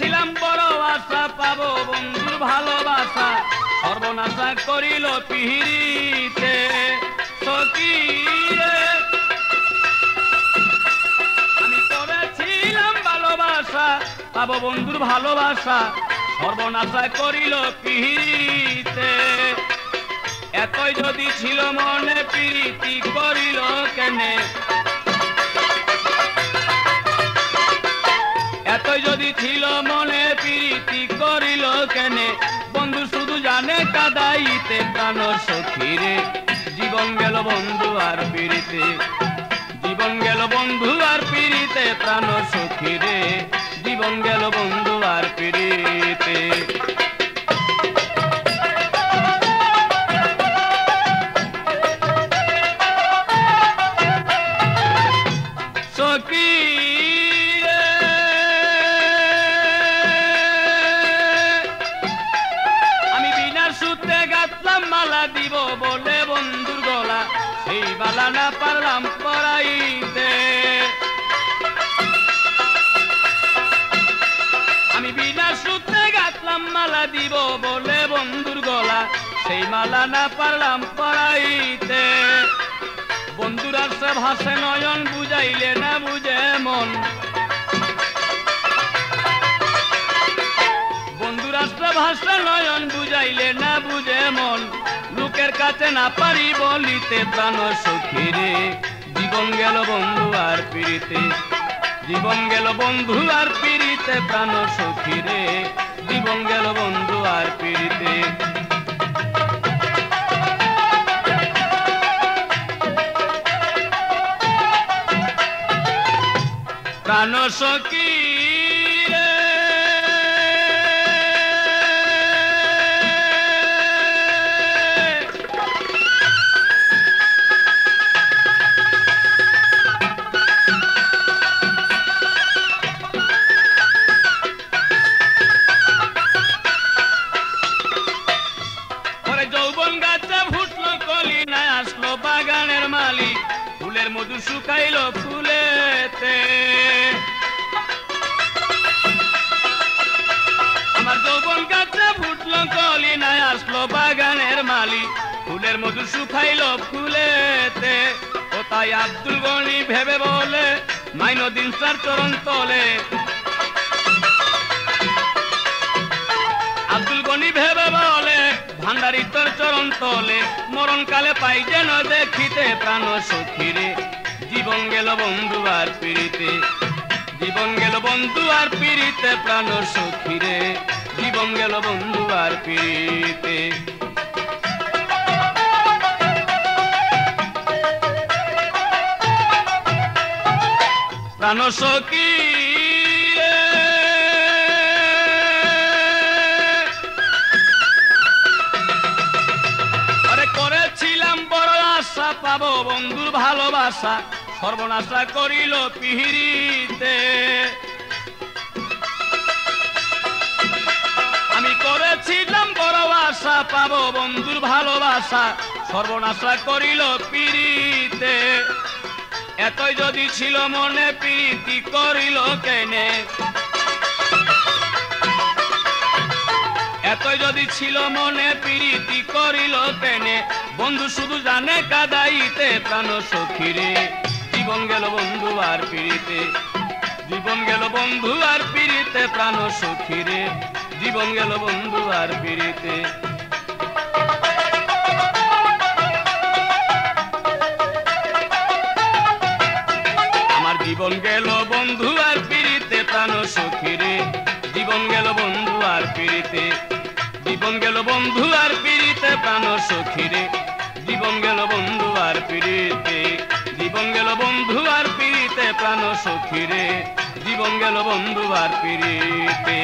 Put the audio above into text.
করেছিলাম বড় আশা পাবো বন্ধুর ভালোবাসা সর্বনাশা করিল পিহিরিতে সখী রে। আমি করেছিলাম ভালোবাসা পাবো বন্ধুর ভালোবাসা সর্বনাশা করিল পিহিরিতে এতই যদি ছিল মনে প্রীতি করিল কেনে এতই যদি ছিল মনে প্রীতি করিল কেনে বন্ধু শুধু জানে কাদাইতে প্রাণ সখীরে জীবন গেল বন্ধু আর পিড়িতে জীবন গেল বন্ধু আর পিড়িতে প্রাণ সখীরে জীবন গেল বন্ধু আর পিড়িতে সখী মালা দিব বলে বন্ধুর গলা সেই মালা না পারলাম পরাইতে আমি বিনা সূত্রে গাঁথলাম মালা দিব বলে বন্ধুর গলা সেই মালা না পারলাম পরাইতে বন্ধুর আসে ভাসে নয়ন বুঝাইলে না বুঝে মন বন্ধুর আসে ভাসে নয়ন বুঝাইলে না বুঝে মন লোকের কাছে না পারি বলিতে প্রাণ সখীরে জীবন গেল বন্ধু আর পিড়িতে জীবন গেল বন্ধু আর পিড়িতে প্রাণ সখীরে জীবন গেল বন্ধু আর পিড়িতে প্রাণ সখী বাগানের মালিক ফুলের মধু শুকাইল ফুলেতে আমার যৌবন গাছে ফুটলো কলি নাই আসলো বাগানের মালিক ফুলের মধু শুকাইল ফুলেতে ও তাই আব্দুল গনি ভেবে বলে মাইনুদ্দিন স্যার চরণ তলে আব্দুল গনি ভেবে বলে ভান্ডারি তোর চরণ তলে মরণ কালে পাই যেন দেখিতে প্রাণ সখীরে জীবন গেল বন্ধু আর পিড়িতে জীবন গেল বন্ধু আর পিড়িতে প্রাণ সখীরে জীবন গেল বন্ধু আর পিড়িতে প্রাণ সখী পাবো বন্ধুর ভালোবাসা সর্বনাশা করিল পিহিরিতে আমি করেছিলাম বড় আশা পাবো বন্ধুর ভালোবাসা সর্বনাশা করিল পিড়িতে এতই যদি ছিল মনে প্রীতি করিল কেনে এতই যদি ছিল মনে প্রীতি করিল কেনে বন্ধু শুধু জানে কাদাইতে প্রাণ সখীরে জীবন গেল বন্ধু আর পিড়িতে জীবন গেল বন্ধু আর পিড়িতে প্রাণ সখীরে জীবন গেল বন্ধু আর পিড়িতে আমার জীবন গেল বন্ধু আর পিড়িতে প্রাণ সখীরে জীবন গেল বন্ধু আর পিড়িতে জীবন গেল বন্ধু আর পিড়িতে প্রাণ সখীরে জীবন গেল বন্ধু আর পিড়িতে জীবন গেল বন্ধু আর পিড়িতে প্রাণ সখীরে জীবন গেল বন্ধু আর পিড়িতে